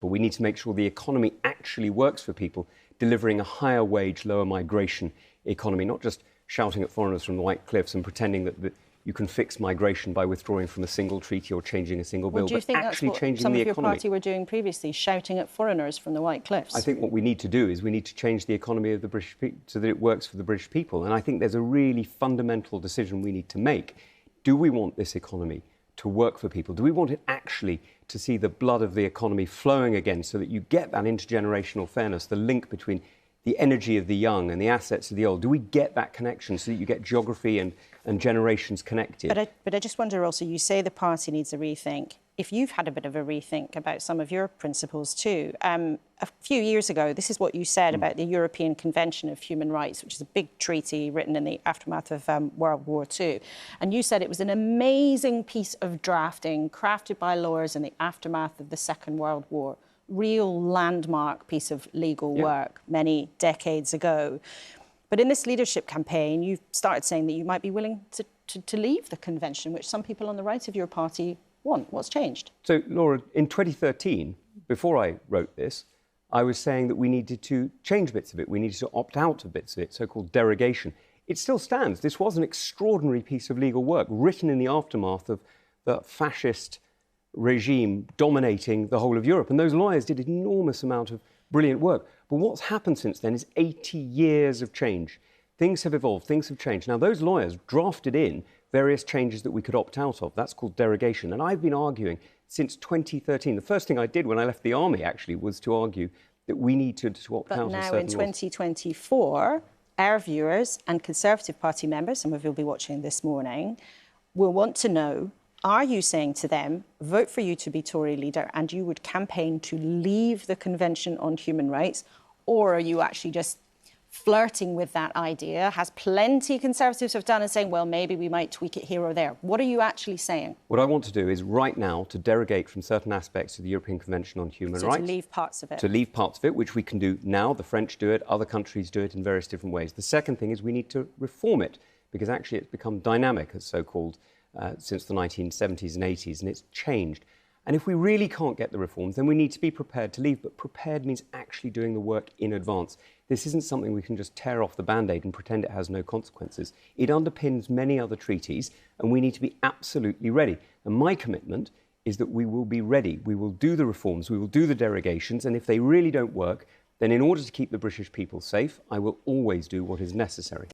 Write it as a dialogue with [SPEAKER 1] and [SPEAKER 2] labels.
[SPEAKER 1] But we need to make sure the economy actually works for people, delivering a higher wage, lower migration economy, not just shouting at foreigners from the White Cliffs and pretending that you can fix migration by withdrawing from a single treaty or changing a single bill,
[SPEAKER 2] do you think
[SPEAKER 1] actually
[SPEAKER 2] that's what
[SPEAKER 1] changing
[SPEAKER 2] some
[SPEAKER 1] the
[SPEAKER 2] of your
[SPEAKER 1] economy.
[SPEAKER 2] party were doing previously, shouting at foreigners from the White Cliffs?
[SPEAKER 1] I think what we need to do is we need to change the economy of the British people so that it works for the British people. And I think there's a really fundamental decision we need to make. Do we want this economy to work for people? Do we want it actually to see the blood of the economy flowing again so that you get that intergenerational fairness, the link between the energy of the young and the assets of the old? Do we get that connection so that you get geography and generations connected?
[SPEAKER 2] But I just wonder also, you say the party needs a rethink. If you've had a bit of a rethink about some of your principles too. A few years ago, this is what you said about the European Convention of Human Rights, which is a big treaty written in the aftermath of World War II. And you said it was an amazing piece of drafting crafted by lawyers in the aftermath of the Second World War. Real landmark piece of legal work many decades ago. But in this leadership campaign, you've started saying that you might be willing to leave the convention, which some people on the right of your party want. What's changed?
[SPEAKER 1] So, Laura, in 2013, before I wrote this, I was saying that we needed to change bits of it. We needed to opt out of bits of it, so-called derogation. It still stands. This was an extraordinary piece of legal work written in the aftermath of the fascist regime dominating the whole of Europe. And those lawyers did an enormous amount of brilliant work. But what's happened since then is 80 years of change. Things have evolved, things have changed. Now, those lawyers drafted in various changes that we could opt out of. That's called derogation. And I've been arguing since 2013. The first thing I did when I left the army, actually, was to argue that we need to opt out of certain laws.
[SPEAKER 2] But now in 2024, our viewers and Conservative Party members, some of you will be watching this morning, will want to know, are you saying to them, vote for you to be Tory leader and you would campaign to leave the Convention on Human Rights? Or are you actually just flirting with that idea, as plenty Conservatives have done, and saying, well, maybe we might tweak it here or there? What are you actually saying?
[SPEAKER 1] What I want to do is right now to derogate from certain aspects of the European Convention on Human Rights.
[SPEAKER 2] To leave parts of it.
[SPEAKER 1] To leave parts of it, which we can do now. The French do it, other countries do it in various different ways. The second thing is we need to reform it, because actually it's become dynamic, as so-called, since the 1970s and 80s, and it's changed. And if we really can't get the reforms, then we need to be prepared to leave. But prepared means actually doing the work in advance. This isn't something we can just tear off the Band-Aid and pretend it has no consequences. It underpins many other treaties, and we need to be absolutely ready. And my commitment is that we will be ready. We will do the reforms, we will do the derogations, and if they really don't work, then in order to keep the British people safe, I will always do what is necessary.